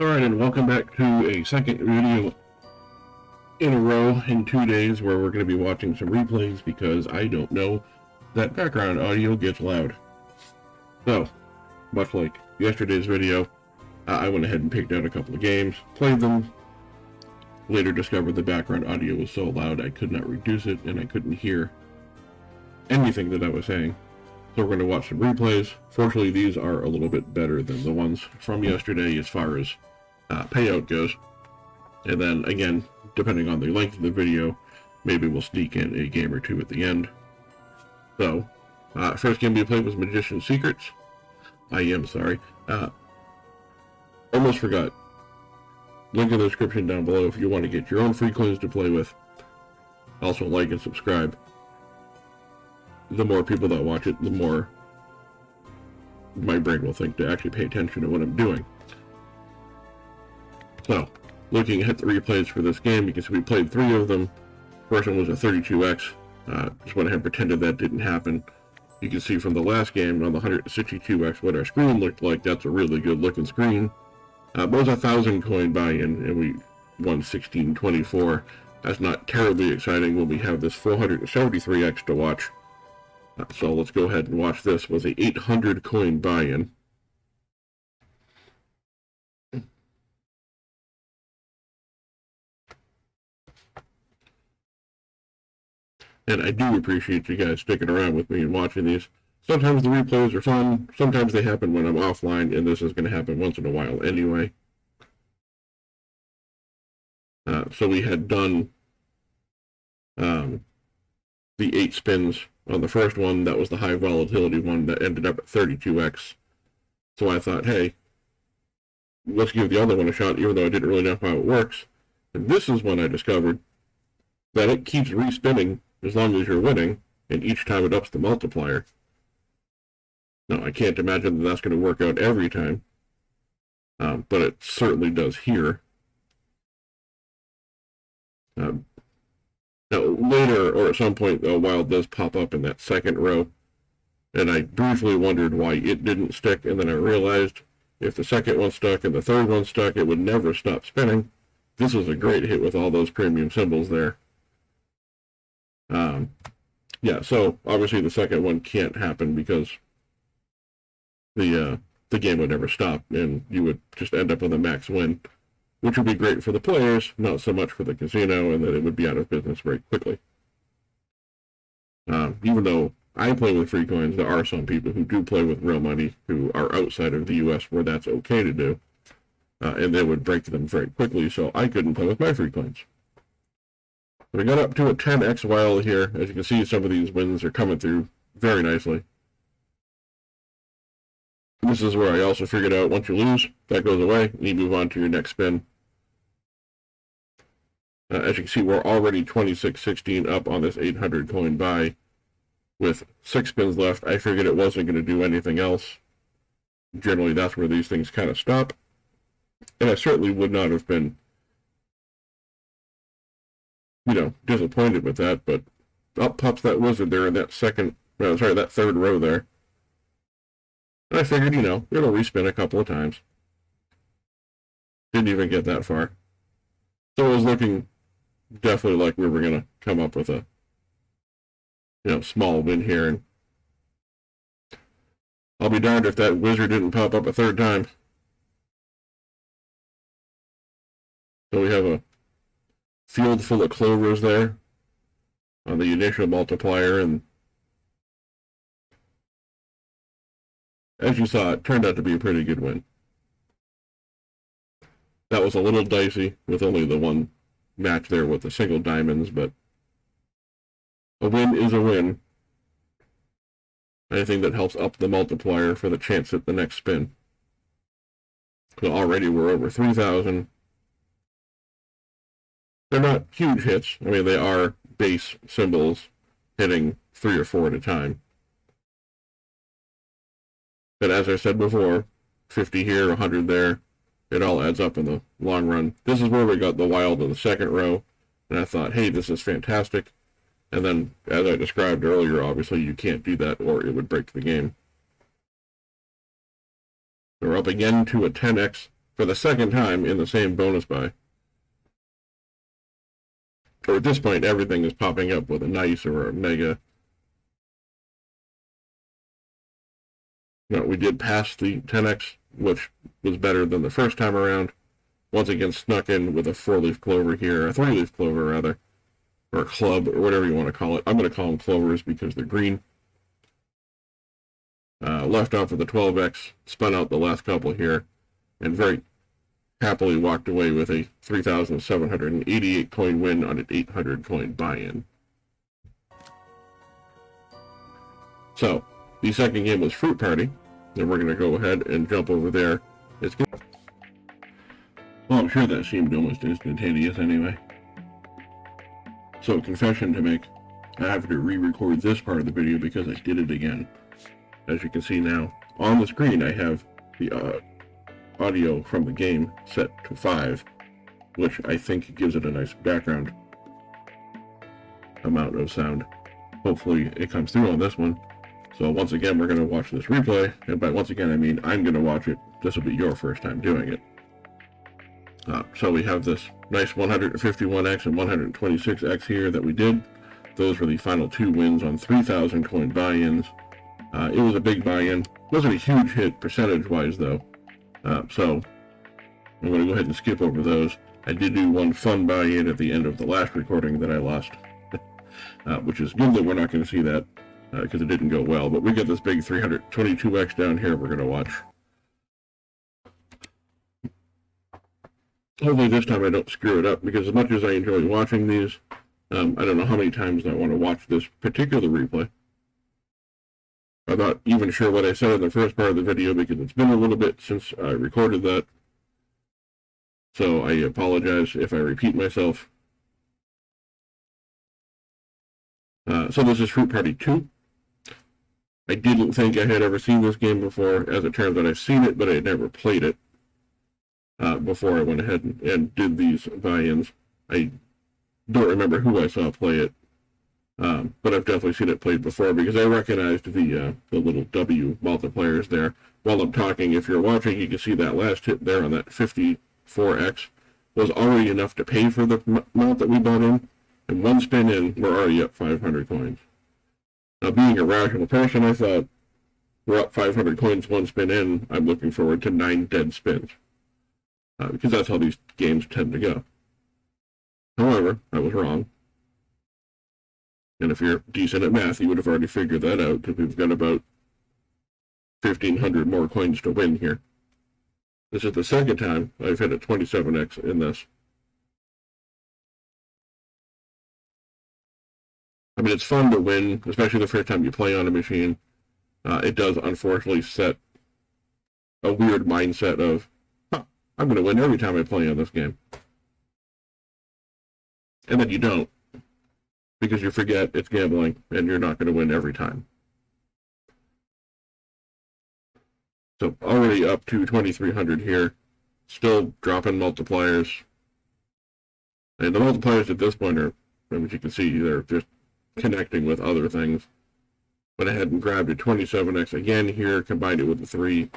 Alright, and welcome back to a second video in a row in 2 days where we're going to be watching some replays because I don't know that background audio gets loud. So, much like yesterday's video, I went ahead and picked out a couple of games, played them, later discovered the background audio was so loud I could not reduce it and I couldn't hear anything that I was saying. So we're going to watch some replays. Fortunately, these are a little bit better than the ones from yesterday as far as payout goes. And then again, depending on the length of the video, maybe we'll sneak in a game or two at the end. So, first game we played was Magician's Secrets. Almost forgot. Link in the description down below if you want to get your own free coins to play with. Also like and subscribe. The more people that watch it, the more my brain will think to actually pay attention to what I'm doing. So, looking at the replays for this game, you can see we played 3 of them. First one was a 32x. Just went ahead and pretended that didn't happen. You can see from the last game on the 162x what our screen looked like. That's a really good looking screen. But it was a 1,000 coin buy-in, and we won 1624. That's not terribly exciting when we have this 473x to watch. So let's go ahead and watch this. It was a 800 coin buy-in. And I do appreciate you guys sticking around with me and watching these. Sometimes the replays are fun. Sometimes they happen when I'm offline, and this is going to happen once in a while anyway. So we had done the 8 spins on the first one. That was the high volatility one that ended up at 32x. So I thought, hey, let's give the other one a shot, even though I didn't really know how it works. And this is when I discovered that it keeps respinning as long as you're winning, and each time it ups the multiplier. Now, I can't imagine that that's going to work out every time, but it certainly does here. Now, later, or at some point, a wild does pop up in that second row, and I briefly wondered why it didn't stick, and then I realized if the second one stuck and the third one stuck, it would never stop spinning. This was a great hit with all those premium symbols there. Yeah, so obviously the second one can't happen because the game would never stop, and you would just end up with a max win, which would be great for the players, not so much for the casino, and that it would be out of business very quickly. Even though I play with free coins, there are some people who do play with real money who are outside of the U.S. where that's okay to do, and they would break them very quickly, so I couldn't play with my free coins. We got up to a 10x wild here. As you can see, some of these wins are coming through very nicely. This is where I also figured out once you lose, that goes away, and you move on to your next spin. As you can see, we're already 2616 up on this 800 coin buy with 6 spins left. I figured it wasn't going to do anything else. Generally, that's where these things kind of stop. And I certainly would not have been, disappointed with that, but up pops that wizard there in that that third row there. And I figured, it'll respin a couple of times. Didn't even get that far. So it was looking definitely like we were going to come up with a, small win here. And I'll be darned if that wizard didn't pop up a third time. So we have a field full of clovers there on the initial multiplier, and as you saw, it turned out to be a pretty good win. That was a little dicey with only the one match there with the single diamonds, but a win is a win. Anything that helps up the multiplier for the chance at the next spin. So already we're over 3,000. They're not huge hits. I mean, they are base symbols hitting 3 or 4 at a time. But as I said before, 50 here, 100 there, it all adds up in the long run. This is where we got the wild in the second row, and I thought, hey, this is fantastic. And then, as I described earlier, obviously you can't do that or it would break the game. We're up again to a 10x for the second time in the same bonus buy. Or at this point, everything is popping up with a nice or a mega. No, we did pass the 10x, which was better than the first time around. Once again, snuck in with a 4-leaf clover here, a 3-leaf clover rather, or a club, or whatever you want to call it. I'm going to call them clovers because they're green. Left off with a 12x, spun out the last couple here, and very happily walked away with a 3,788 coin win on an 800 coin buy-in. So, the second game was Fruit Party, and we're going to go ahead and jump over there. Well, I'm sure that seemed almost instantaneous anyway. So, confession to make, I have to re-record this part of the video because I did it again. As you can see now, on the screen I have the audio from the game set to 5, which I think gives it a nice background amount of sound. Hopefully it comes through on this one. So once again, we're going to watch this replay, and by once again I mean I'm going to watch it. This will be your first time doing it. So we have this nice 151x and 126x here that we did. Those were the final 2 wins on 3,000 coin buy-ins. It was a big buy-in. Wasn't a huge hit percentage-wise though. So I'm going to go ahead and skip over those. I did do one fun buy-in at the end of the last recording that I lost, which is good that we're not going to see that because it didn't go well. But we got this big 322x down here we're going to watch. Hopefully this time I don't screw it up, because as much as I enjoy watching these, I don't know how many times I want to watch this particular replay. I'm not even sure what I said in the first part of the video because it's been a little bit since I recorded that. So I apologize if I repeat myself. So this is Fruit Party 2. I didn't think I had ever seen this game before. As it turns out, I've seen it, but I had never played it before I went ahead and did these buy-ins. I don't remember who I saw play it. But I've definitely seen it played before because I recognized the little W multipliers there. While I'm talking, if you're watching, you can see that last hit there on that 54x was already enough to pay for the amount that we bought in. And one spin in, we're already up 500 coins. Now, being a rational person, I thought, we're up 500 coins one spin in. I'm looking forward to 9 dead spins. Because that's how these games tend to go. However, I was wrong. And if you're decent at math, you would have already figured that out, because we've got about 1,500 more coins to win here. This is the second time I've hit a 27x in this. I mean, it's fun to win, especially the first time you play on a machine. It does, unfortunately, set a weird mindset of, I'm going to win every time I play on this game. And then you don't, because you forget it's gambling, and you're not going to win every time. So already up to 2,300 here, still dropping multipliers. And the multipliers at this point are, as you can see, they're just connecting with other things. Went ahead and grabbed a 27x again here, combined it with the 3.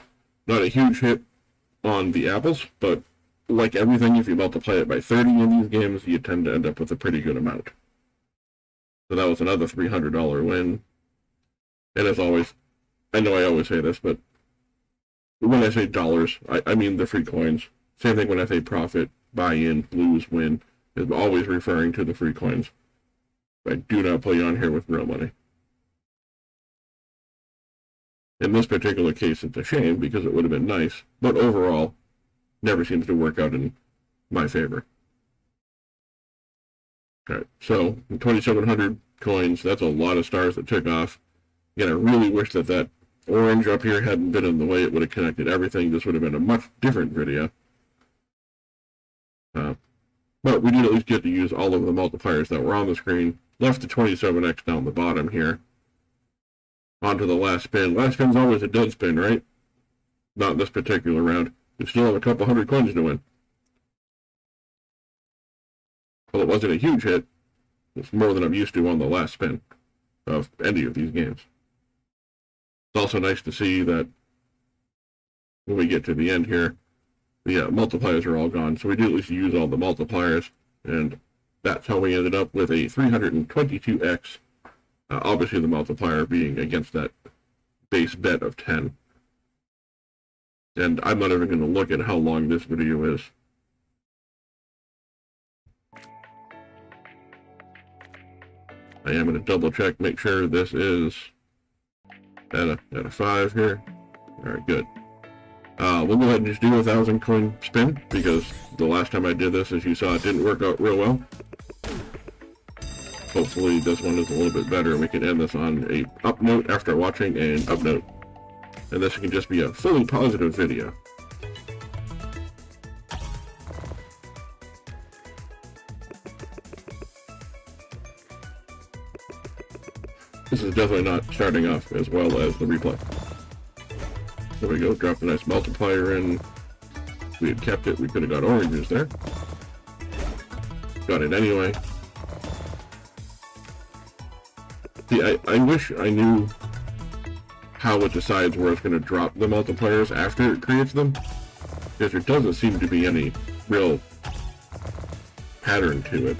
Not a huge hit on the apples, but like everything, if you multiply it by 30 in these games, you tend to end up with a pretty good amount. So that was another $300 win. And as always, I know I always say this, but when I say dollars, I mean the free coins. Same thing when I say profit, buy in, lose, win. I'm always referring to the free coins. I do not play on here with real money. In this particular case, it's a shame because it would have been nice, but overall, never seems to work out in my favor. Alright, so 2,700 coins, that's a lot of stars that took off. Again, I really wish that that orange up here hadn't been in the way. It would have connected everything. This would have been a much different video. But we did at least get to use all of the multipliers that were on the screen. Left the 27x down the bottom here. On to the last spin. Last spin's always a dead spin, right? Not this particular round. We still have a couple hundred coins to win. Well, it wasn't a huge hit. It's more than I'm used to on the last spin of any of these games. It's also nice to see that when we get to the end here, the multipliers are all gone, so we did at least use all the multipliers, and that's how we ended up with a 322x, obviously the multiplier being against that base bet of 10. And I'm not even going to look at how long this video is. I am going to double check, make sure this is at a 5 here. Alright, good. We'll go ahead and just do a 1,000 coin spin, because the last time I did this, as you saw, it didn't work out real well. Hopefully this one is a little bit better, and we can end this on a up note after watching an up note. And this can just be a fully positive video. This is definitely not starting off as well as the replay. There we go, dropped a nice multiplier in. If we had kept it, we could have got oranges there. Got it anyway. See, I wish I knew how it decides where it's going to drop the multipliers after it creates them, because there doesn't seem to be any real pattern to it.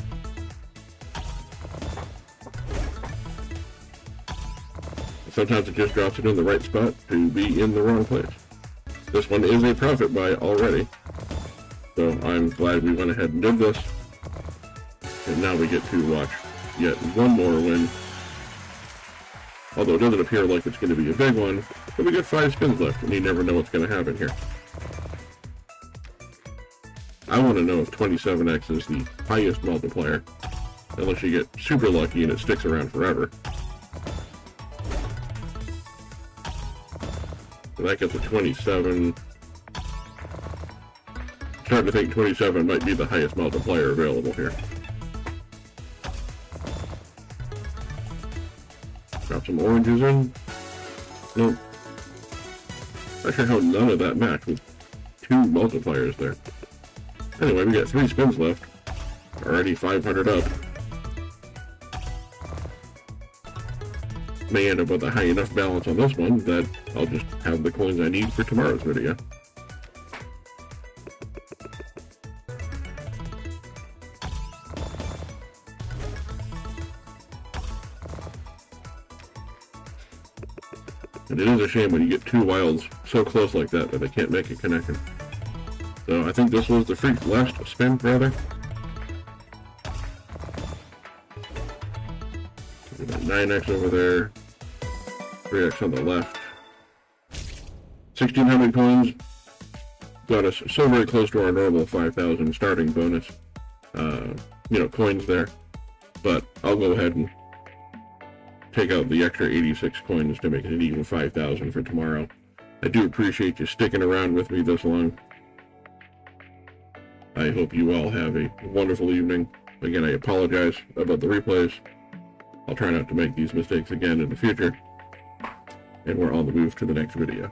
Sometimes it just drops it in the right spot to be in the wrong place. This one is a profit buy already, so I'm glad we went ahead and did this. And now we get to watch yet one more win. Although it doesn't appear like it's going to be a big one, but we got 5 spins left, and you never know what's going to happen here. I want to know if 27x is the highest multiplier, unless you get super lucky and it sticks around forever. So that gets a 27. Starting to think 27 might be the highest multiplier available here. Drop some oranges in. Nope. Not sure how none of that matched with 2 multipliers there. Anyway, we got 3 spins left. Already 500 up. May end up with a high enough balance on this one that I'll just have the coins I need for tomorrow's video. And it is a shame when you get 2 wilds so close like that they can't make a connection. So I think this was the last spin, rather. 9x over there, 3x on the left. 1,600 coins got us so very close to our normal 5,000 starting bonus, coins there. But I'll go ahead and take out the extra 86 coins to make it an even 5,000 for tomorrow. I do appreciate you sticking around with me this long. I hope you all have a wonderful evening. Again, I apologize about the replays. I'll try not to make these mistakes again in the future. And we're on the move to the next video.